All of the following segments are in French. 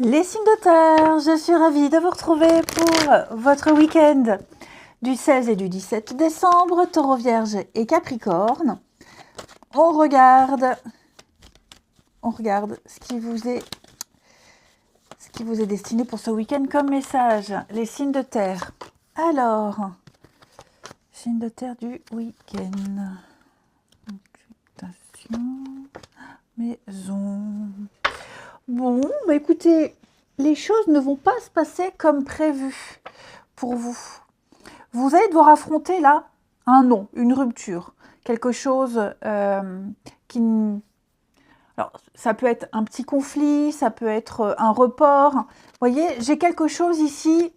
Les signes de terre, je suis ravie de vous retrouver pour votre week-end du 16 et du 17 décembre, Taureau, Vierge et Capricorne. On regarde ce qui vous est destiné pour ce week-end comme message. Les signes de terre. Alors, signes de terre du week-end. Occultation, maison. Bon, bah écoutez, les choses ne vont pas se passer comme prévu pour vous. Vous allez devoir affronter là un non, une rupture, quelque chose qui... Alors, ça peut être un petit conflit, ça peut être un report. Vous voyez, j'ai quelque chose ici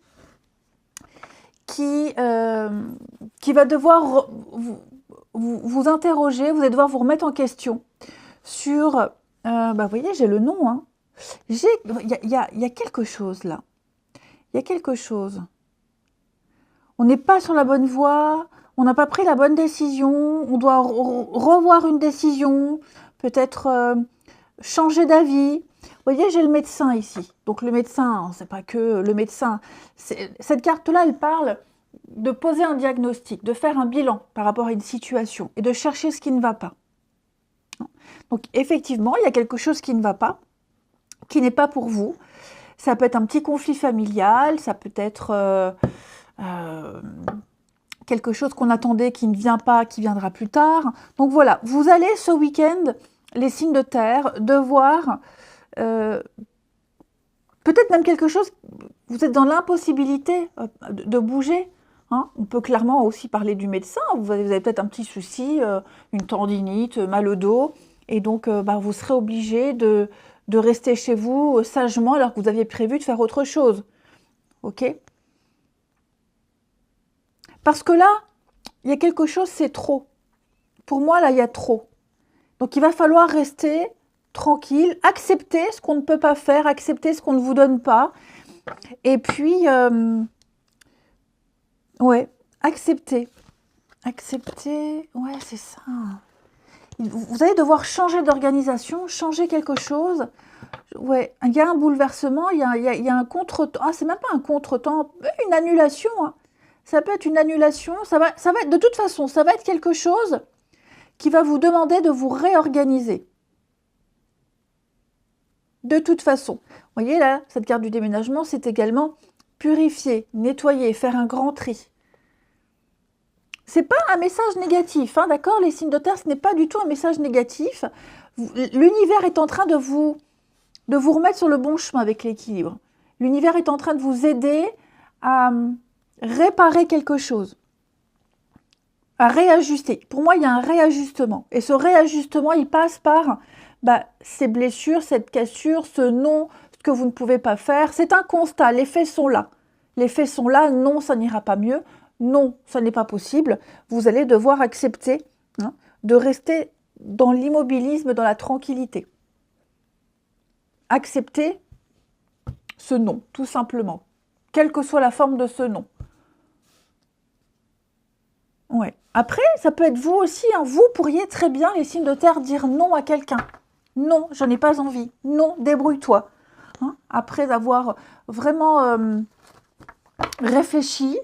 qui va devoir vous interroger, vous allez devoir vous remettre en question sur... vous voyez, j'ai le non, hein. Il y a quelque chose là. Il y a quelque chose. On n'est pas sur la bonne voie, on n'a pas pris la bonne décision, on doit revoir une décision, peut-être changer d'avis. Vous voyez, j'ai le médecin ici. Donc le médecin, c'est pas que le médecin. Cette carte-là, elle parle de poser un diagnostic, de faire un bilan par rapport à une situation et de chercher ce qui ne va pas. Donc effectivement, il y a quelque chose qui ne va pas, qui n'est pas pour vous. Ça peut être un petit conflit familial, ça peut être quelque chose qu'on attendait qui ne vient pas, qui viendra plus tard. Donc voilà, vous allez ce week-end, les signes de terre, devoir peut-être même quelque chose, vous êtes dans l'impossibilité de bouger. Hein. On peut clairement aussi parler du médecin, vous avez peut-être un petit souci, une tendinite, mal au dos, et donc vous serez obligé de rester chez vous sagement alors que vous aviez prévu de faire autre chose. Ok ? Parce que là, il y a quelque chose, c'est trop. Pour moi, là, il y a trop. Donc, il va falloir rester tranquille, accepter ce qu'on ne peut pas faire, accepter ce qu'on ne vous donne pas. Et puis, accepter. Accepter, ouais, c'est ça. Vous allez devoir changer d'organisation, changer quelque chose. Ouais, il y a un bouleversement, il y a un contre-temps. Ah, c'est même pas un contre-temps, une annulation. Hein. Ça peut être une annulation. Ça va être, de toute façon, ça va être quelque chose qui va vous demander de vous réorganiser. De toute façon. Vous voyez là, cette carte du déménagement, c'est également purifier, nettoyer, faire un grand tri. C'est pas un message négatif, hein, d'accord? Les signes de terre, ce n'est pas du tout un message négatif. L'univers est en train de vous remettre sur le bon chemin avec l'équilibre. L'univers est en train de vous aider à réparer quelque chose, à réajuster. Pour moi, il y a un réajustement. Et ce réajustement, il passe par ces blessures, cette cassure, ce non, ce que vous ne pouvez pas faire. C'est un constat, les faits sont là. Les faits sont là, non, ça n'ira pas mieux. Non, ça n'est pas possible. Vous allez devoir accepter de rester dans l'immobilisme, dans la tranquillité. Accepter ce non, tout simplement. Quelle que soit la forme de ce non. Ouais. Après, ça peut être vous aussi. Hein. Vous pourriez très bien, les signes de terre, dire non à quelqu'un. Non, je n'ai pas envie. Non, débrouille-toi. Hein. Après avoir vraiment réfléchi,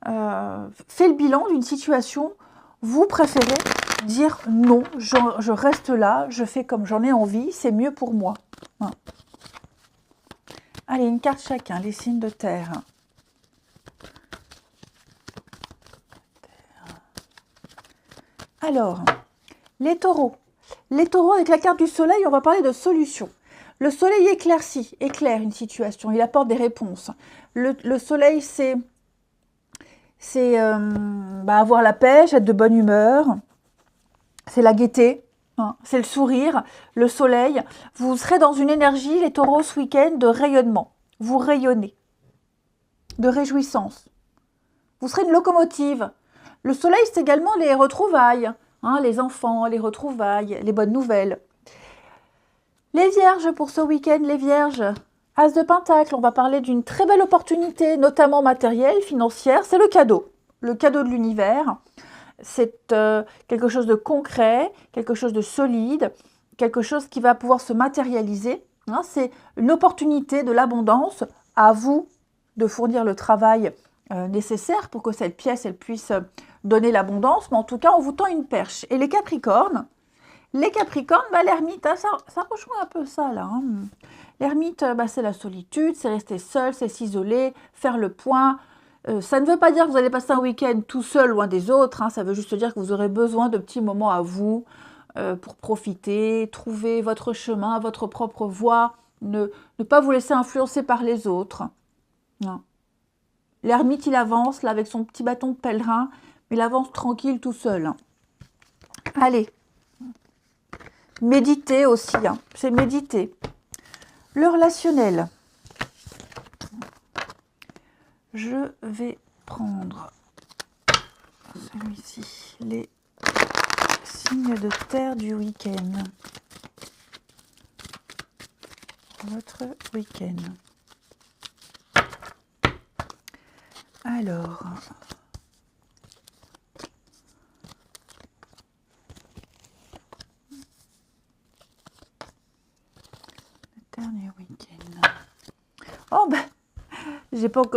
fait le bilan d'une situation, vous préférez dire non, je reste là, je fais comme j'en ai envie, c'est mieux pour moi. Hein. Allez, une carte chacun, les signes de terre. Alors, les taureaux. Les taureaux, avec la carte du soleil, on va parler de solutions. Le soleil éclaircit, éclaire une situation, il apporte des réponses. Le soleil, c'est avoir la pêche, être de bonne humeur, c'est la gaieté, hein, c'est le sourire, le soleil. Vous serez dans une énergie, les taureaux, ce week-end, de rayonnement. Vous rayonnez, de réjouissance. Vous serez une locomotive. Le soleil, c'est également les retrouvailles, hein, les enfants, les retrouvailles, les bonnes nouvelles. Les vierges, pour ce week-end, les vierges, As de Pentacle, on va parler d'une très belle opportunité, notamment matérielle, financière, c'est le cadeau de l'univers. C'est quelque chose de concret, quelque chose de solide, quelque chose qui va pouvoir se matérialiser. Hein, c'est une opportunité de l'abondance. À vous de fournir le travail nécessaire pour que cette pièce elle puisse donner l'abondance. Mais en tout cas, on vous tend une perche. Et les Capricornes, bah, l'ermite, hein, ça rejoint un peu ça là. Hein. L'ermite, bah, c'est la solitude, c'est rester seul, c'est s'isoler, faire le point. Ça ne veut pas dire que vous allez passer un week-end tout seul, loin des autres. Hein, ça veut juste dire que vous aurez besoin de petits moments à vous pour profiter, trouver votre chemin, votre propre voie, ne pas vous laisser influencer par les autres. L'ermite, il avance là avec son petit bâton de pèlerin, mais il avance tranquille tout seul. Hein. Allez, méditer aussi, hein. C'est méditer. Le relationnel. Je vais prendre celui-ci, les signes de terre du week-end. Votre week-end. Alors, le dernier week-end. Oh ben,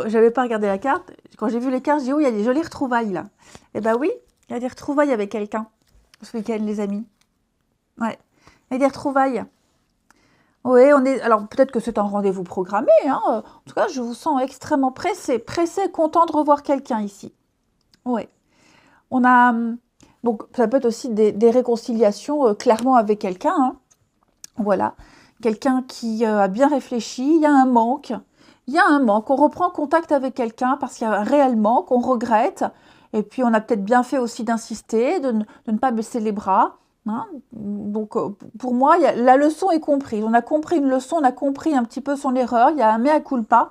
j'avais pas regardé la carte. Quand j'ai vu les cartes, j'ai dit oh, il y a des jolies retrouvailles là. Eh ben oui, il y a des retrouvailles avec quelqu'un ce week-end, les amis. Ouais, il y a des retrouvailles. Oui, alors peut-être que c'est un rendez-vous programmé. Hein. En tout cas, je vous sens extrêmement pressé, content de revoir quelqu'un ici. Oui. On a donc ça peut être aussi des réconciliations clairement avec quelqu'un. Hein. Voilà, quelqu'un qui a bien réfléchi. Il y a un manque. On reprend contact avec quelqu'un parce qu'il y a un réel manque. On regrette. Et puis on a peut-être bien fait aussi d'insister, de ne pas baisser les bras. Hein. Donc pour moi, la leçon est comprise. On a compris une leçon, on a compris un petit peu son erreur. Il y a un mea culpa.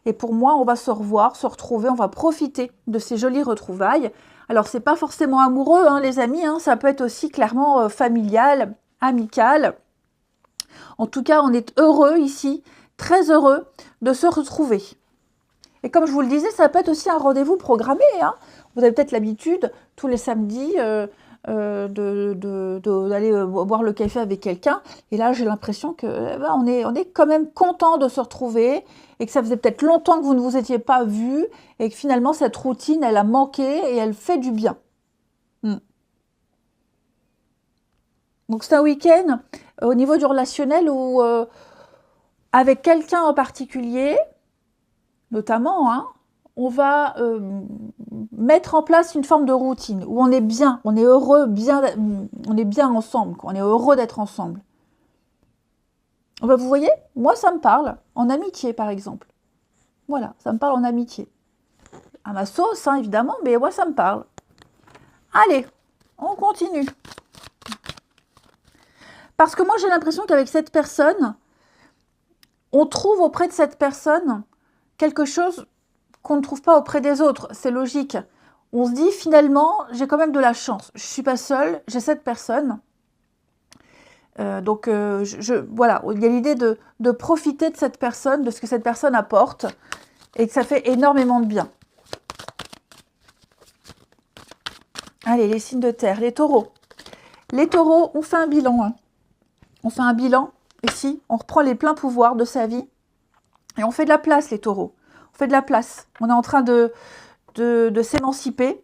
Et pour moi, on va se revoir, se retrouver. On va profiter de ces jolies retrouvailles. Alors, c'est pas forcément amoureux, hein, les amis. Hein, ça peut être aussi clairement familial, amical. En tout cas, on est heureux ici, très heureux de se retrouver. Et comme je vous le disais, ça peut être aussi un rendez-vous programmé. Hein. Vous avez peut-être l'habitude, tous les samedis, d'aller boire le café avec quelqu'un. Et là, j'ai l'impression que on est quand même content de se retrouver et que ça faisait peut-être longtemps que vous ne vous étiez pas vus et que finalement, cette routine, elle a manqué et elle fait du bien. Donc, c'est un week-end au niveau du relationnel où, avec quelqu'un en particulier, notamment, hein, on va mettre en place une forme de routine où on est bien, on est heureux, on est bien ensemble, on est heureux d'être ensemble. Ben, vous voyez, moi ça me parle, en amitié par exemple. Voilà, ça me parle en amitié. À ma sauce, hein, évidemment, mais moi ça me parle. Allez, on continue. Parce que moi j'ai l'impression qu'avec cette personne, on trouve auprès de cette personne quelque chose qu'on ne trouve pas auprès des autres. C'est logique. On se dit finalement, j'ai quand même de la chance. Je ne suis pas seule, j'ai cette personne. Donc voilà, il y a l'idée de profiter de cette personne, de ce que cette personne apporte, et que ça fait énormément de bien. Allez, les signes de terre, les taureaux. Les taureaux, on fait un bilan. Hein. On fait un bilan, ici, on reprend les pleins pouvoirs de sa vie, et on fait de la place, les taureaux. On fait de la place. On est en train de s'émanciper,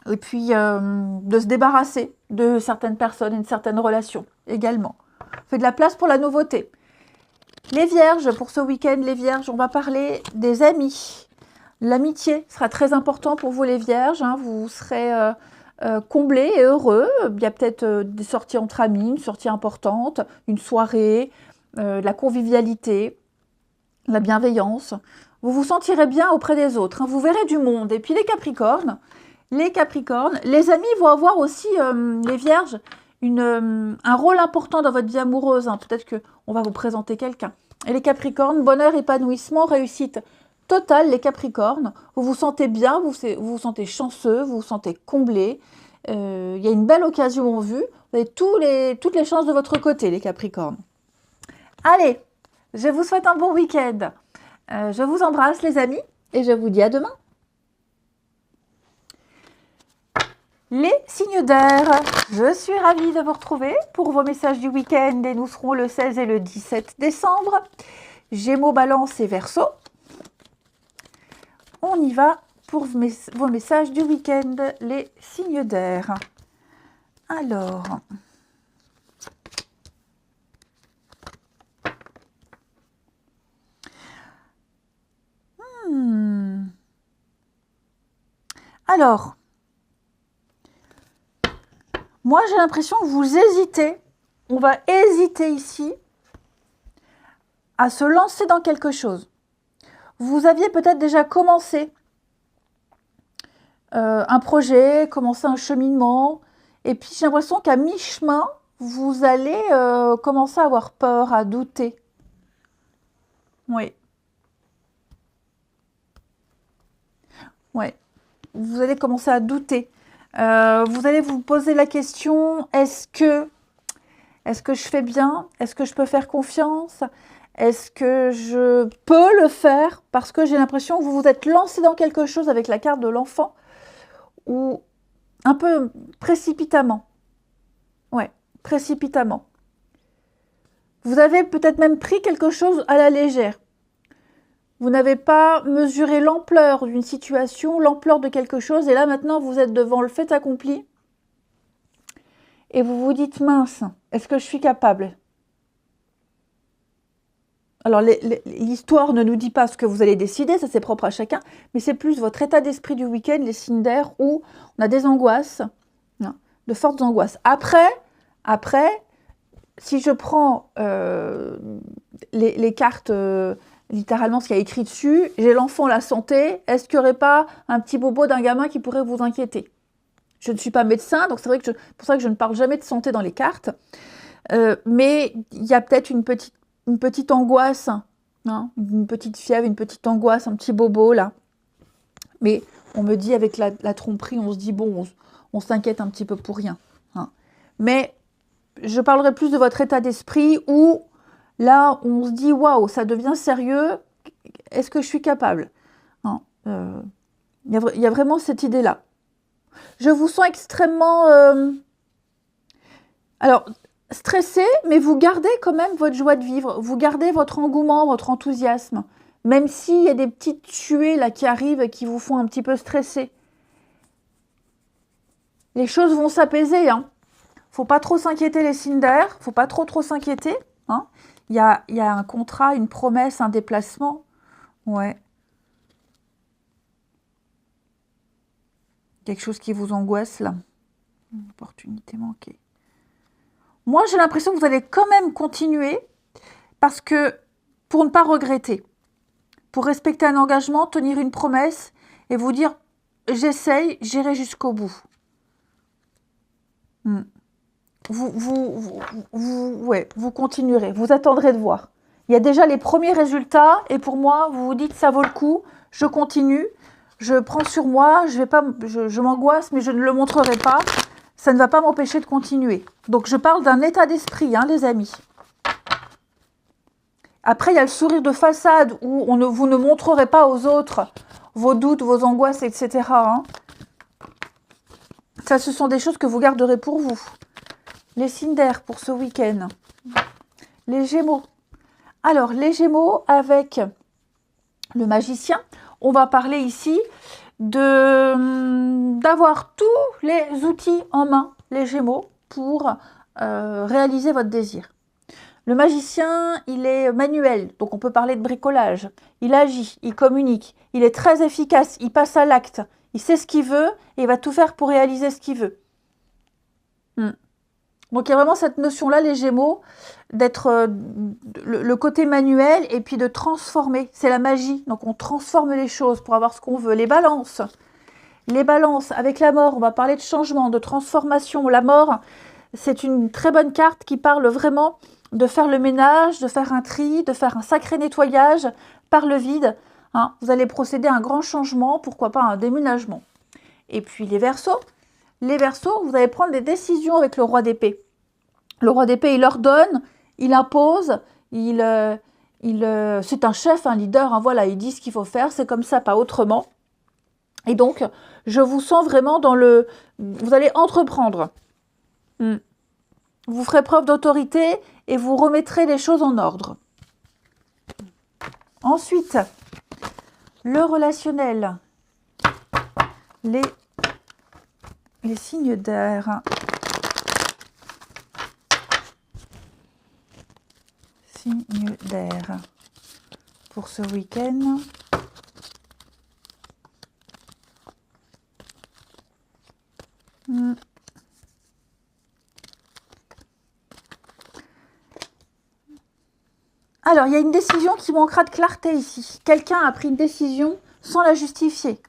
et puis de se débarrasser de certaines personnes et de certaines relations également. On fait de la place pour la nouveauté. Les vierges, pour ce week-end, les vierges, on va parler des amis. L'amitié sera très important pour vous, les vierges. Hein. Vous serez comblés et heureux. Il y a peut-être des sorties entre amis, une sortie importante, une soirée, de la convivialité, la bienveillance. Vous vous sentirez bien auprès des autres. Hein. Vous verrez du monde. Et puis les Capricornes, les amis vont avoir aussi, les vierges, un rôle important dans votre vie amoureuse. Hein. Peut-être qu'on va vous présenter quelqu'un. Et les Capricornes, bonheur, épanouissement, réussite totale, les Capricornes. Vous vous sentez bien, vous vous sentez chanceux, vous vous sentez comblé. Il y a une belle occasion en vue. Vous avez toutes les chances de votre côté, les Capricornes. Allez, je vous souhaite un bon week-end. Je vous embrasse, les amis, et je vous dis à demain. Les signes d'air, je suis ravie de vous retrouver pour vos messages du week-end et nous serons le 16 et le 17 décembre. Gémeaux, Balance et Verseau. On y va pour vos messages du week-end, les signes d'air. Alors, alors, moi j'ai l'impression que vous hésitez. On va hésiter ici à se lancer dans quelque chose. Vous aviez peut-être déjà commencé un projet, commencé un cheminement, et puis j'ai l'impression qu'à mi-chemin, vous allez commencer à avoir peur, à douter. Oui. Oui. Vous allez commencer à douter. Vous allez vous poser la question, est-ce que je fais bien? Est-ce que je peux faire confiance? Est-ce que je peux le faire? Parce que j'ai l'impression que vous vous êtes lancé dans quelque chose avec la carte de l'enfant, ou un peu précipitamment. Ouais, précipitamment. Vous avez peut-être même pris quelque chose à la légère. Vous n'avez pas mesuré l'ampleur d'une situation, l'ampleur de quelque chose, et là maintenant vous êtes devant le fait accompli. Et vous vous dites, mince, est-ce que je suis capable? Alors l'histoire ne nous dit pas ce que vous allez décider, ça c'est propre à chacun, mais c'est plus votre état d'esprit du week-end, les signes d'air, où on a des angoisses, de fortes angoisses. Après, si je prends les cartes, littéralement ce qu'il y a écrit dessus, j'ai l'enfant, la santé, est-ce qu'il n'y aurait pas un petit bobo d'un gamin qui pourrait vous inquiéter? Je ne suis pas médecin, donc c'est vrai que pour ça que je ne parle jamais de santé dans les cartes, mais il y a peut-être une petite angoisse, hein, une petite fièvre, une petite angoisse, un petit bobo là. Mais on me dit avec la tromperie, on se dit bon, on s'inquiète un petit peu pour rien. Hein. Mais je parlerai plus de votre état d'esprit où là on se dit waouh, ça devient sérieux. Est-ce que je suis capable? Hein, y a vraiment cette idée-là. Je vous sens extrêmement alors stressé, mais vous gardez quand même votre joie de vivre, vous gardez votre engouement, votre enthousiasme, même s'il y a des petites tuées là qui arrivent et qui vous font un petit peu stresser. Les choses vont s'apaiser, hein. Faut pas trop s'inquiéter les signes d'air, faut pas trop s'inquiéter. Hein. Il y a un contrat, une promesse, un déplacement. Ouais. Quelque chose qui vous angoisse là. Une opportunité manquée. Moi, j'ai l'impression que vous allez quand même continuer parce que pour ne pas regretter, pour respecter un engagement, tenir une promesse et vous dire j'essaye, j'irai jusqu'au bout. Vous continuerez, vous attendrez de voir. Il y a déjà les premiers résultats et pour moi, vous vous dites ça vaut le coup, je continue, je prends sur moi, je m'angoisse mais je ne le montrerai pas. Ça ne va pas m'empêcher de continuer. Donc, je parle d'un état d'esprit, hein, les amis. Après, il y a le sourire de façade où vous ne montrerez pas aux autres vos doutes, vos angoisses, etc. Hein. Ça, ce sont des choses que vous garderez pour vous. Les signes d'air pour ce week-end. Les Gémeaux. Alors, les Gémeaux avec le magicien. On va parler ici d'avoir tous les outils en main, les Gémeaux, pour réaliser votre désir. Le magicien, il est manuel, donc on peut parler de bricolage. Il agit, il communique, il est très efficace, il passe à l'acte, il sait ce qu'il veut et il va tout faire pour réaliser ce qu'il veut. Donc il y a vraiment cette notion-là, les Gémeaux, d'être le côté manuel et puis de transformer. C'est la magie. Donc on transforme les choses pour avoir ce qu'on veut. Les balances, avec la mort, on va parler de changement, de transformation. La mort, c'est une très bonne carte qui parle vraiment de faire le ménage, de faire un tri, de faire un sacré nettoyage par le vide. Hein. Vous allez procéder à un grand changement, pourquoi pas un déménagement. Et puis les Verseaux. Les Verseaux, vous allez prendre des décisions avec le roi d'épée. Le roi d'épée, il ordonne, il impose, c'est un chef, un leader, hein, voilà, il dit ce qu'il faut faire, c'est comme ça, pas autrement. Et donc, je vous sens vraiment dans le... Vous allez entreprendre. Vous ferez preuve d'autorité et vous remettrez les choses en ordre. Ensuite, le relationnel. Les signes d'air. Signes d'air pour ce week-end. Alors, il y a une décision qui manquera de clarté ici. Quelqu'un a pris une décision sans la justifier.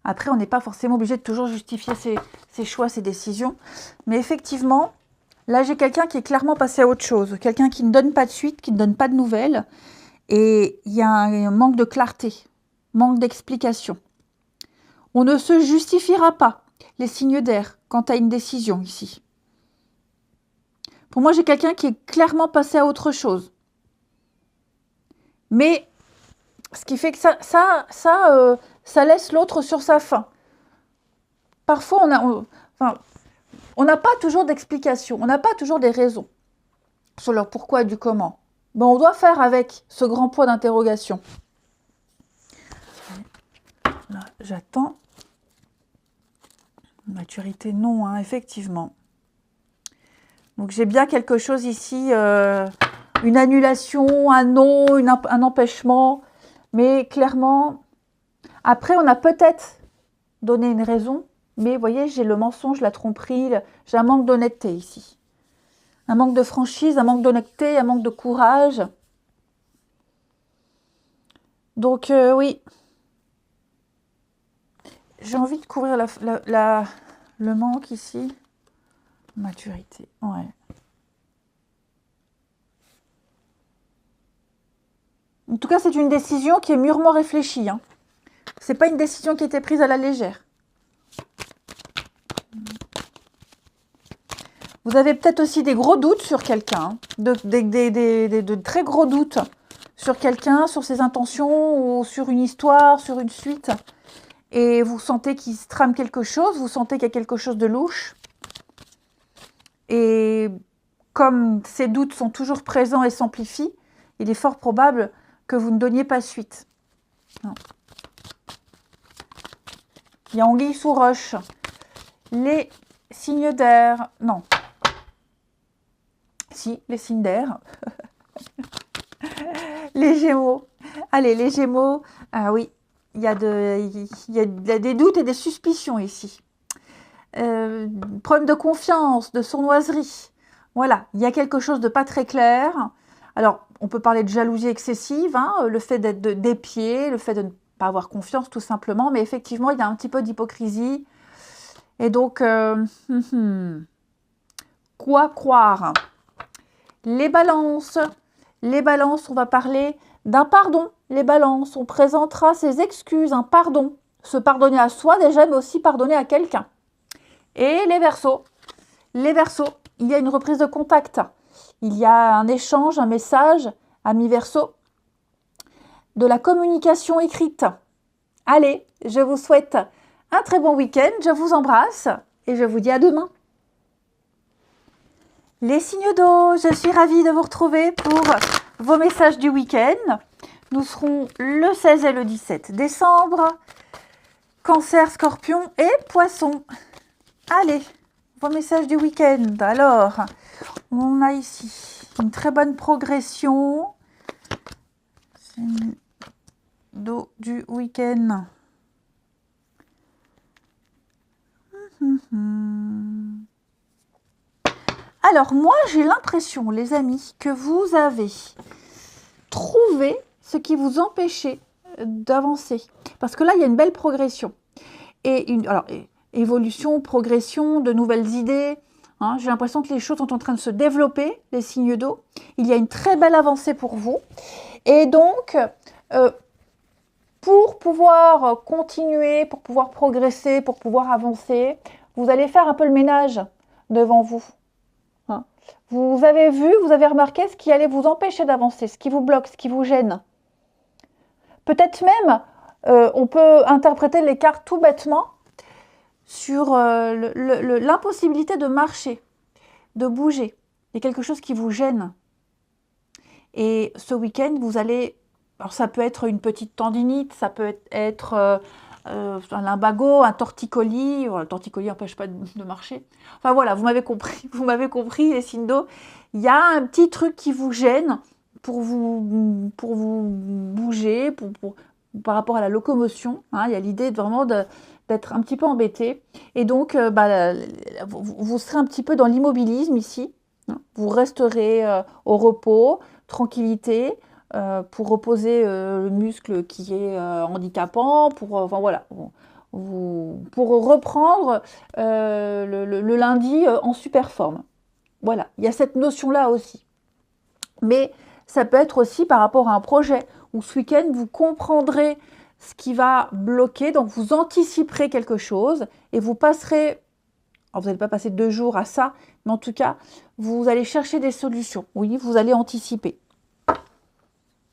Après, on n'est pas forcément obligé de toujours justifier ses choix, ses décisions. Mais effectivement, là, j'ai quelqu'un qui est clairement passé à autre chose. Quelqu'un qui ne donne pas de suite, qui ne donne pas de nouvelles. Et il y a un manque de clarté, manque d'explication. On ne se justifiera pas les signes d'air quant à une décision ici. Pour moi, j'ai quelqu'un qui est clairement passé à autre chose. Mais ce qui fait que ça laisse l'autre sur sa faim. Parfois, on n'a pas toujours d'explication, on n'a pas toujours des raisons sur leur pourquoi et du comment. Bon, on doit faire avec ce grand point d'interrogation. Là, j'attends. Maturité, non, hein, effectivement. Donc, j'ai bien quelque chose ici, une annulation, un non, un empêchement. Mais clairement, après, on a peut-être donné une raison. Mais vous voyez, j'ai le mensonge, la tromperie, j'ai un manque d'honnêteté ici. Un manque de franchise, un manque d'honnêteté, un manque de courage. Donc, oui. J'ai envie de couvrir le manque ici. Maturité, ouais. En tout cas, c'est une décision qui est mûrement réfléchie. Hein. Ce n'est pas une décision qui a été prise à la légère. Vous avez peut-être aussi des gros doutes sur quelqu'un. De très gros doutes sur quelqu'un, sur ses intentions ou sur une histoire, sur une suite. Et vous sentez qu'il se trame quelque chose, vous sentez qu'il y a quelque chose de louche. Et comme ces doutes sont toujours présents et s'amplifient, il est fort probable que vous ne donniez pas suite. Non. Il y a anguille sous roche. Les signes d'air, non. Si, les signes d'air. Les Gémeaux. Allez, les Gémeaux, ah oui, il y a des doutes et des suspicions ici. Problème de confiance, de sournoiserie. Voilà, il y a quelque chose de pas très clair. Alors, on peut parler de jalousie excessive, hein, le fait d'être d'épier, le fait de ne pas avoir confiance tout simplement, mais effectivement, il y a un petit peu d'hypocrisie. Et donc, quoi croire? Les balances, on va parler d'un pardon. Les balances, on présentera ses excuses, un pardon. Se pardonner à soi déjà, mais aussi pardonner à quelqu'un. Et les Verseaux, il y a une reprise de contact. Il y a un échange, un message, amis Verseaux, de la communication écrite. Allez, je vous souhaite un très bon week-end, je vous embrasse et je vous dis à demain. Les signes d'eau, je suis ravie de vous retrouver pour vos messages du week-end. Nous serons le 16 et le 17 décembre. Cancer, Scorpion et Poisson. Allez, vos messages du week-end. Alors, on a ici une très bonne progression. D'eau du week-end. Alors, moi, j'ai l'impression, les amis, que vous avez trouvé ce qui vous empêchait d'avancer. Parce que là, il y a une belle progression. Alors, évolution, progression, de nouvelles idées. Hein, j'ai l'impression que les choses sont en train de se développer, les signes d'eau. Il y a une très belle avancée pour vous. Et donc, pour pouvoir continuer, pour pouvoir progresser, pour pouvoir avancer, vous allez faire un peu le ménage devant vous. Hein. Vous avez vu, vous avez remarqué ce qui allait vous empêcher d'avancer, ce qui vous bloque, ce qui vous gêne. Peut-être même on peut interpréter les cartes tout bêtement sur l'impossibilité de marcher, de bouger. Il y a quelque chose qui vous gêne. Et ce week-end, vous allez... Alors ça peut être une petite tendinite, ça peut être un lumbago, un torticolis. Le torticolis n'empêche pas de marcher. Enfin voilà, vous m'avez compris. Vous m'avez compris, les signes d'eau. Il y a un petit truc qui vous gêne pour vous bouger, par rapport à la locomotion. Hein. Il y a l'idée vraiment d'être un petit peu embêté. Et donc, vous serez un petit peu dans l'immobilisme ici. Hein. Vous resterez au repos, tranquillité, pour reposer le muscle qui est handicapant, enfin voilà, pour reprendre le lundi en super forme. Voilà, il y a cette notion-là aussi. Mais ça peut être aussi par rapport à un projet où ce week-end, vous comprendrez ce qui va bloquer, donc vous anticiperez quelque chose et vous passerez, alors vous n'allez pas passer 2 jours à ça, mais en tout cas, vous allez chercher des solutions. Oui, vous allez anticiper.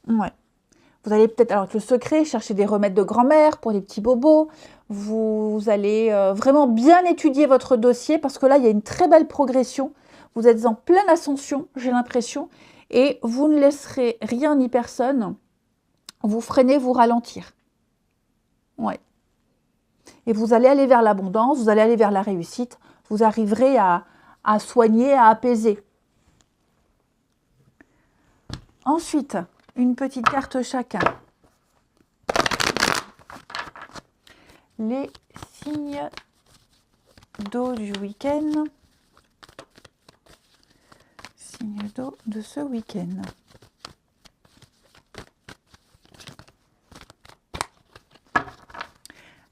Ouais. Vous allez peut-être, alors avec le secret, chercher des remèdes de grand-mère pour les petits bobos. Vous allez vraiment bien étudier votre dossier parce que là, il y a une très belle progression. Vous êtes en pleine ascension, j'ai l'impression, et vous ne laisserez rien ni personne vous freiner, vous ralentir. Ouais. Et vous allez aller vers l'abondance, vous allez aller vers la réussite. Vous arriverez à soigner, à apaiser. Ensuite, une petite carte chacun. Les signes d'eau du week-end. Signes d'eau de ce week-end.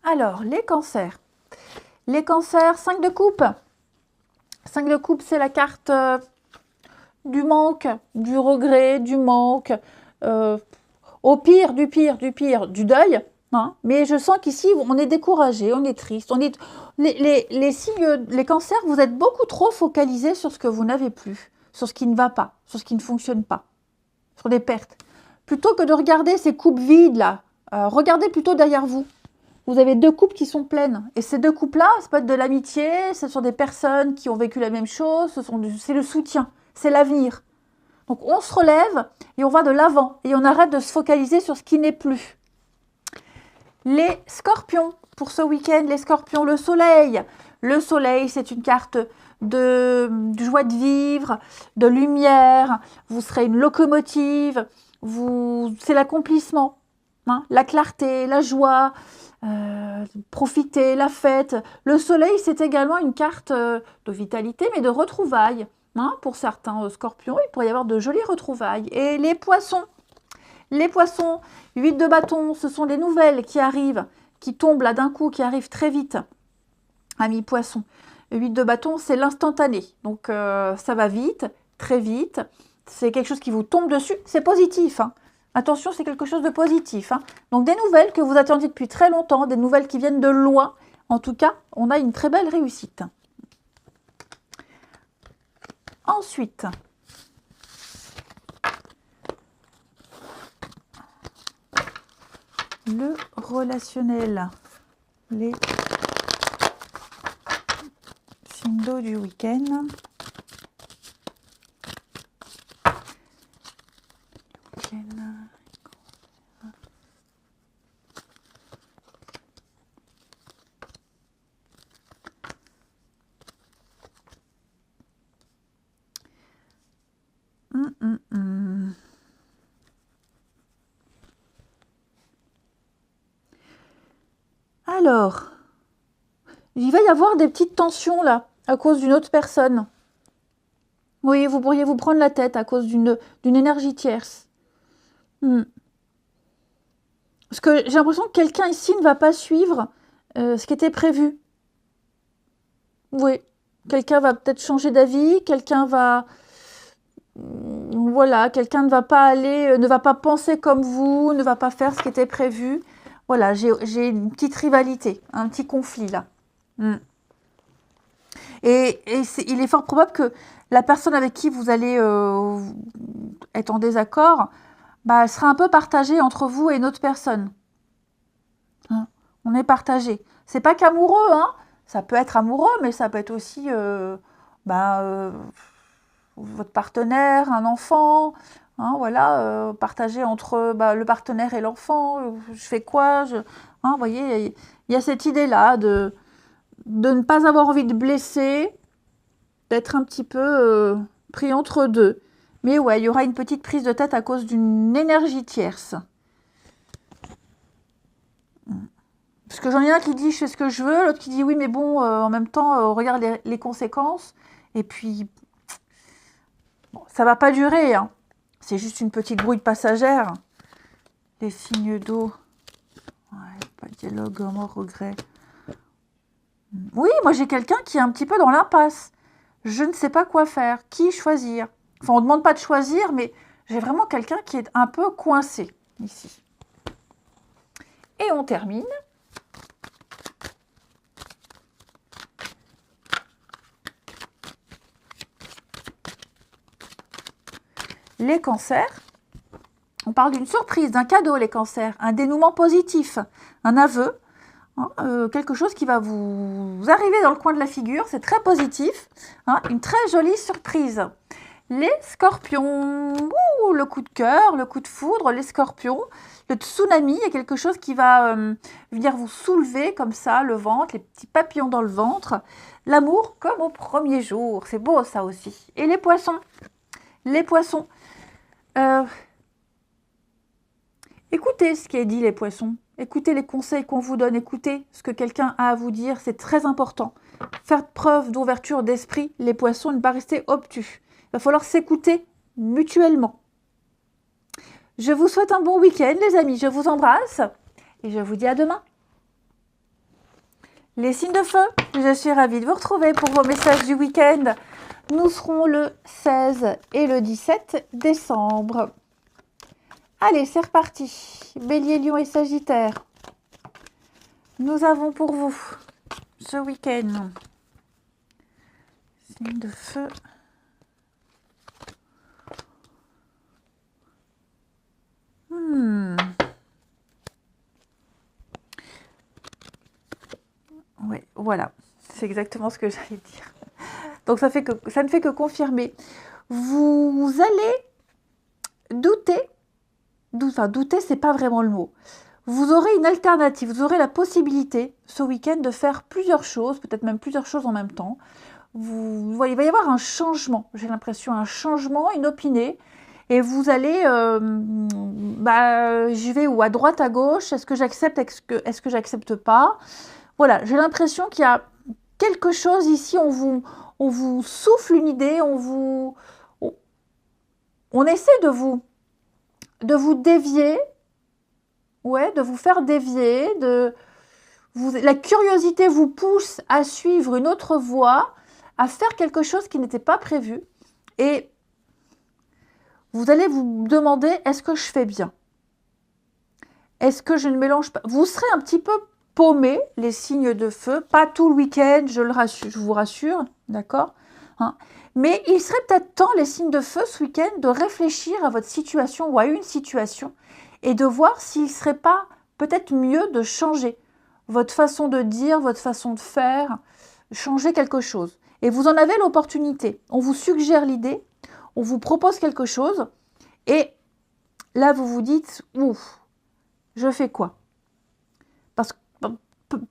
Alors, les cancers. Les cancers, 5 de coupe. 5 de coupe, c'est la carte du manque, du regret, du manque. Au pire, du deuil. Hein. Mais je sens qu'ici, on est découragé, on est triste. Les signes, les cancers, vous êtes beaucoup trop focalisés sur ce que vous n'avez plus, sur ce qui ne va pas, sur ce qui ne fonctionne pas, sur les pertes. Plutôt que de regarder ces coupes vides là, regardez plutôt derrière vous. Vous avez 2 coupes qui sont pleines. Et ces 2 coupes-là, ça peut être de l'amitié, ce sont des personnes qui ont vécu la même chose, c'est le soutien, c'est l'avenir. Donc on se relève et on va de l'avant. Et on arrête de se focaliser sur ce qui n'est plus. Les scorpions, pour ce week-end, les scorpions, le soleil. Le soleil, c'est une carte de joie de vivre, de lumière. Vous serez une locomotive. C'est l'accomplissement, hein, la clarté, la joie. Profiter, la fête. Le soleil, c'est également une carte de vitalité, mais de retrouvailles. Hein, pour certains scorpions, il pourrait y avoir de jolies retrouvailles. Et les poissons, 8 de bâton, ce sont les nouvelles qui arrivent, qui tombent là d'un coup, qui arrivent très vite. Amis poissons, 8 de bâton, c'est l'instantané. Donc ça va vite, très vite. C'est quelque chose qui vous tombe dessus. C'est positif, hein. Attention, c'est quelque chose de positif. Hein. Donc des nouvelles que vous attendiez depuis très longtemps, des nouvelles qui viennent de loin. En tout cas, on a une très belle réussite. Ensuite, le relationnel, les signes d'eau du week-end. Alors, il va y avoir des petites tensions là, à cause d'une autre personne. Oui, vous pourriez vous prendre la tête à cause d'une énergie tierce. Parce que j'ai l'impression que quelqu'un ici ne va pas suivre ce qui était prévu. Oui, quelqu'un va peut-être changer d'avis, quelqu'un va... Voilà, quelqu'un ne va pas aller, ne va pas penser comme vous, ne va pas faire ce qui était prévu. Voilà, j'ai une petite rivalité, un petit conflit là. Et il est fort probable que la personne avec qui vous allez être en désaccord, elle sera un peu partagée entre vous et une autre personne. On est partagé. C'est pas qu'amoureux, hein. Ça peut être amoureux, mais ça peut être aussi votre partenaire, un enfant, hein, voilà, partagé entre le partenaire et l'enfant. Je fais quoi, vous voyez, il y a cette idée-là de ne pas avoir envie de blesser, d'être un petit peu pris entre deux. Mais ouais, il y aura une petite prise de tête à cause d'une énergie tierce. Parce que j'en ai un qui dit je fais ce que je veux, l'autre qui dit oui mais bon, en même temps, regarde les conséquences. Et puis, bon, ça va pas durer, hein. C'est juste une petite brouille passagère. Les signes d'eau. Ouais, pas de dialogue, mort, regret. Oui, moi j'ai quelqu'un qui est un petit peu dans l'impasse. Je ne sais pas quoi faire, qui choisir. Enfin, on ne demande pas de choisir, mais j'ai vraiment quelqu'un qui est un peu coincé ici. Et on termine. Les cancers. On parle d'une surprise, d'un cadeau, les cancers, un dénouement positif, un aveu, hein, quelque chose qui va vous arriver dans le coin de la figure, c'est très positif, hein, une très jolie surprise. Les scorpions, le coup de cœur, le coup de foudre, les scorpions, le tsunami, il y a quelque chose qui va venir vous soulever comme ça, le ventre, les petits papillons dans le ventre, l'amour comme au premier jour, c'est beau ça aussi. Et les poissons, écoutez ce qui est dit, les poissons. Écoutez les conseils qu'on vous donne. Écoutez ce que quelqu'un a à vous dire. C'est très important. Faire preuve d'ouverture d'esprit, les poissons, ne pas rester obtus. Il va falloir s'écouter mutuellement. Je vous souhaite un bon week-end, les amis. Je vous embrasse et je vous dis à demain. Les signes de feu, je suis ravie de vous retrouver pour vos messages du week-end. Nous serons le 16 et le 17 décembre. Allez, c'est reparti. Bélier, Lion et Sagittaire. Nous avons pour vous ce week-end signe de feu. Oui, voilà. C'est exactement ce que j'allais dire. Donc ça ne fait que confirmer. Vous allez douter. Enfin, douter, c'est pas vraiment le mot. Vous aurez une alternative, vous aurez la possibilité ce week-end de faire plusieurs choses, peut-être même plusieurs choses en même temps. Il va y avoir un changement, j'ai l'impression, un changement inopiné. Et vous allez, je vais ou à droite, à gauche, est-ce que j'accepte, est-ce que j'accepte pas? Voilà, j'ai l'impression qu'il y a quelque chose ici, on vous souffle une idée, on essaie de vous dévier, ouais, de vous faire dévier, la curiosité vous pousse à suivre une autre voie, à faire quelque chose qui n'était pas prévu, et vous allez vous demander, est-ce que je fais bien? Est-ce que je ne mélange pas? Vous serez un petit peu paumé, les signes de feu, pas tout le week-end, je vous rassure, d'accord, hein? Mais il serait peut-être temps, les signes de feu, ce week-end, de réfléchir à votre situation ou à une situation et de voir s'il ne serait pas peut-être mieux de changer votre façon de dire, votre façon de faire, changer quelque chose. Et vous en avez l'opportunité. On vous suggère l'idée, on vous propose quelque chose et là, vous vous dites, ouf, je fais quoi? Parce que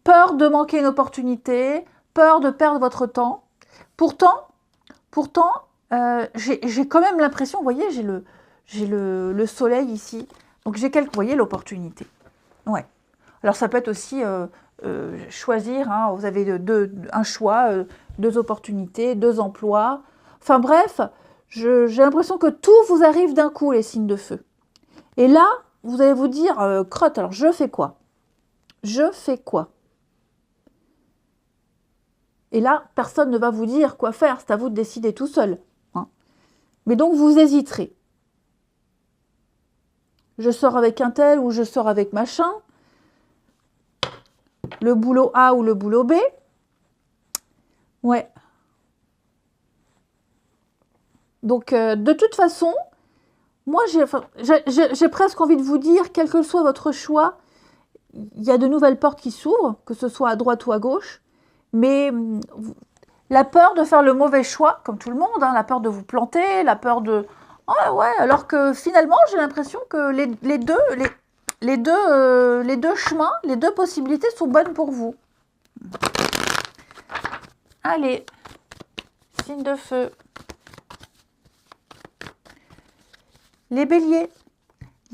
peur de manquer une opportunité, peur de perdre votre temps. Pourtant, j'ai quand même l'impression, vous voyez, j'ai le soleil ici. Donc vous voyez l'opportunité. Ouais. Alors ça peut être aussi choisir, hein, vous avez un choix, 2 opportunités, 2 emplois. Enfin bref, j'ai l'impression que tout vous arrive d'un coup, les signes de feu. Et là, vous allez vous dire, crotte, alors je fais quoi? Je fais quoi? Et là, personne ne va vous dire quoi faire, c'est à vous de décider tout seul, hein. Mais donc, vous hésiterez. Je sors avec un tel ou je sors avec machin. Le boulot A ou le boulot B. Ouais. Donc, de toute façon, moi, j'ai presque envie de vous dire, quel que soit votre choix, il y a de nouvelles portes qui s'ouvrent, que ce soit à droite ou à gauche, mais la peur de faire le mauvais choix, comme tout le monde, hein, la peur de vous planter, la peur de... Ah ouais, alors que finalement, j'ai l'impression que les deux chemins, les deux possibilités sont bonnes pour vous. Allez, signe de feu. Les béliers.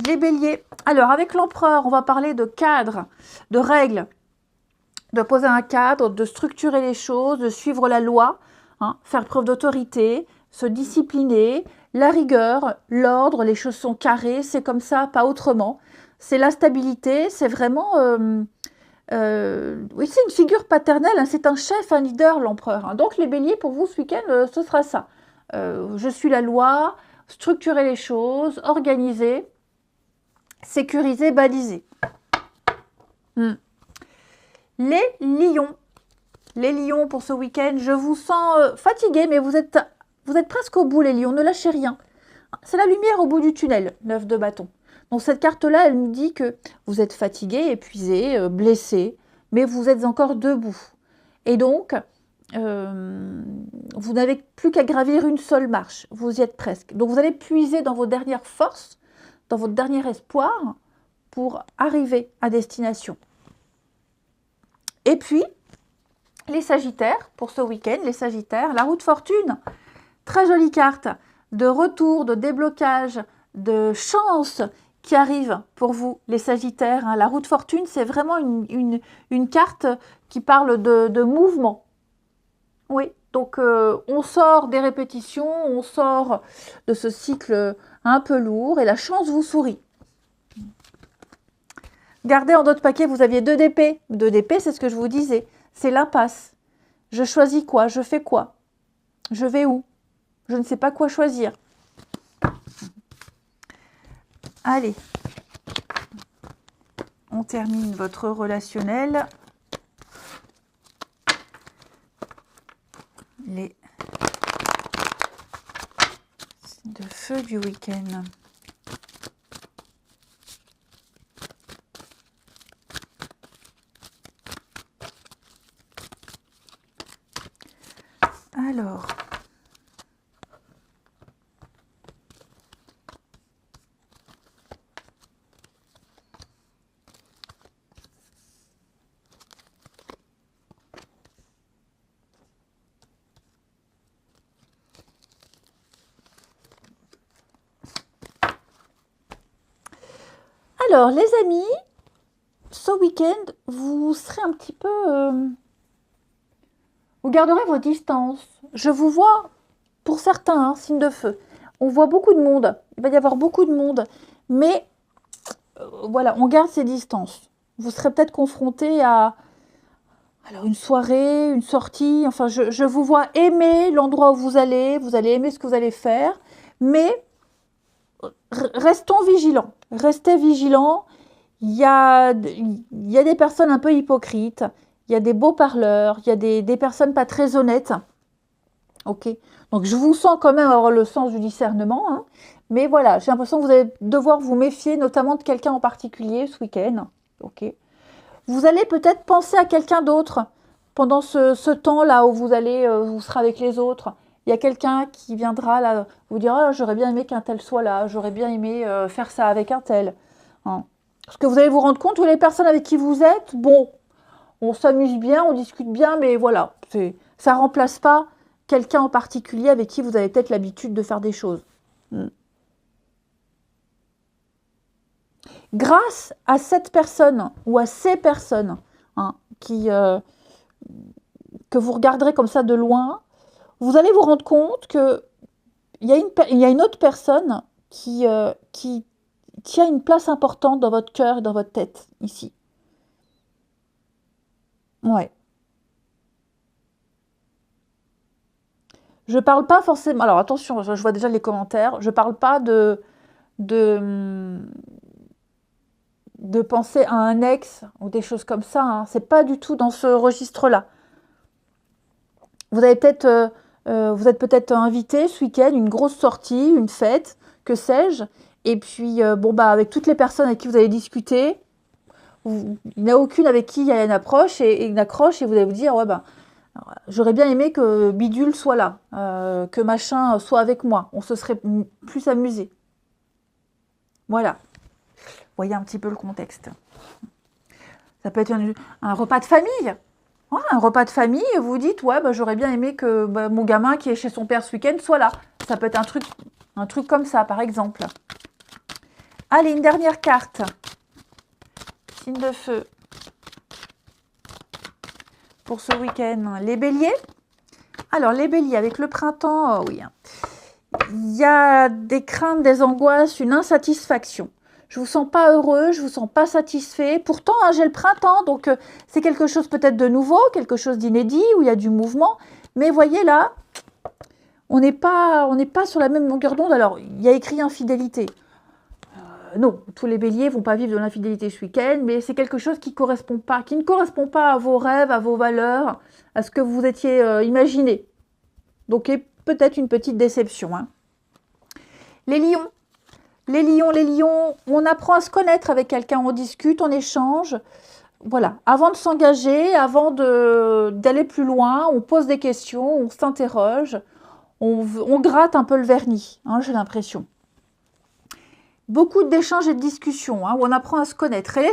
Les béliers. Alors, avec l'empereur, on va parler de cadre, de règles, de poser un cadre, de structurer les choses, de suivre la loi, hein, faire preuve d'autorité, se discipliner, la rigueur, l'ordre, les choses sont carrées, c'est comme ça, pas autrement. C'est la stabilité, c'est vraiment... oui, c'est une figure paternelle, hein, c'est un chef, un leader, l'empereur. Hein. Donc, les béliers, pour vous, ce week-end, ce sera ça. Je suis la loi, structurer les choses, organiser, sécuriser, baliser. Les lions. Les lions pour ce week-end, je vous sens fatigués, mais vous êtes presque au bout, les lions. Ne lâchez rien. C'est la lumière au bout du tunnel, 9 de bâton. Donc cette carte-là, elle nous dit que vous êtes fatigué, épuisé, blessé, mais vous êtes encore debout. Et donc, vous n'avez plus qu'à gravir une seule marche. Vous y êtes presque. Donc vous allez puiser dans vos dernières forces, dans votre dernier espoir, pour arriver à destination. Et puis, les Sagittaires, pour ce week-end, les Sagittaires, la roue de fortune, très jolie carte, de retour, de déblocage, de chance qui arrive pour vous, les Sagittaires. Hein. La roue de fortune, c'est vraiment une carte qui parle de mouvement. Oui, donc on sort des répétitions, on sort de ce cycle un peu lourd et la chance vous sourit. Gardez en d'autres paquets, vous aviez 2 d'épée. 2 d'épée, c'est ce que je vous disais. C'est l'impasse. Je choisis quoi? Je fais quoi? Je vais où? Je ne sais pas quoi choisir. Allez. On termine votre relationnel. Les signes de feu du week-end. Alors, les amis, ce week-end, vous serez un petit peu... vous garderez vos distances. Je vous vois, pour certains, hein, signe de feu. On voit beaucoup de monde. Il va y avoir beaucoup de monde. Mais, voilà, on garde ses distances. Vous serez peut-être confronté à alors, une soirée, une sortie. Enfin, je vous vois aimer l'endroit où vous allez aimer ce que vous allez faire. Mais, restons vigilants. Restez vigilants. Il y a des personnes un peu hypocrites. Il y a des beaux parleurs. Il y a des personnes pas très honnêtes. Ok. Donc, je vous sens quand même avoir le sens du discernement. Hein. Mais voilà, j'ai l'impression que vous allez devoir vous méfier, notamment de quelqu'un en particulier ce week-end. Ok. Vous allez peut-être penser à quelqu'un d'autre pendant ce temps-là où vous serez avec les autres. Il y a quelqu'un qui viendra là, vous dire oh, j'aurais bien aimé qu'un tel soit là, j'aurais bien aimé faire ça avec un tel. Hein. Parce que vous allez vous rendre compte que les personnes avec qui vous êtes, bon, on s'amuse bien, on discute bien, mais voilà, ça ne remplace pas quelqu'un en particulier avec qui vous avez peut-être l'habitude de faire des choses. Grâce à cette personne ou à ces personnes hein, que vous regarderez comme ça de loin, vous allez vous rendre compte qu'il y a une autre personne qui a une place importante dans votre cœur et dans votre tête, ici. Ouais. Je parle pas forcément... Alors attention, je vois déjà les commentaires. Je parle pas de penser à un ex ou des choses comme ça. Hein. C'est pas du tout dans ce registre-là. Vous êtes peut-être invité ce week-end, une grosse sortie, une fête, que sais-je. Et puis, avec toutes les personnes avec qui vous allez discuter, Il n'y en a aucune avec qui il y a une approche et une accroche et vous allez vous dire, ouais ben, j'aurais bien aimé que Bidule soit là, que machin soit avec moi. On se serait plus amusé. Voilà. Vous voyez un petit peu le contexte. Ça peut être un repas de famille. Ouais, un repas de famille, vous vous dites, ouais, bah, j'aurais bien aimé que mon gamin qui est chez son père ce week-end soit là. Ça peut être un truc comme ça, par exemple. Allez, une dernière carte. Signe de feu. Pour ce week-end, les béliers. Alors, les béliers, avec le printemps, oui. Il y a des craintes, des angoisses, une insatisfaction. Je ne vous sens pas heureux, je ne vous sens pas satisfait. Pourtant, hein, j'ai le printemps, donc c'est quelque chose peut-être de nouveau, quelque chose d'inédit, où il y a du mouvement. Mais voyez là, on n'est pas sur la même longueur d'onde. Alors, il y a écrit infidélité. Non, tous les béliers ne vont pas vivre de l'infidélité ce week-end, mais c'est quelque chose qui ne correspond pas à vos rêves, à vos valeurs, à ce que vous étiez imaginé. Donc, peut-être une petite déception. Hein. Les lions. Les lions, on apprend à se connaître avec quelqu'un, on discute, on échange. Voilà, avant de s'engager, avant d'aller plus loin, on pose des questions, on s'interroge, on gratte un peu le vernis, hein, j'ai l'impression. Beaucoup d'échanges et de discussions, hein, où on apprend à se connaître. Et les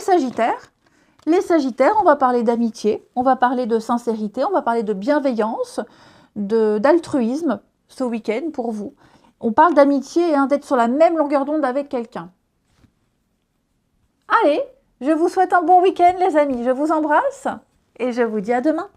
sagittaires, on va parler d'amitié, on va parler de sincérité, on va parler de bienveillance, d'altruisme ce week-end pour vous. On parle d'amitié, hein, d'être sur la même longueur d'onde avec quelqu'un. Allez, je vous souhaite un bon week-end les amis. Je vous embrasse et je vous dis à demain.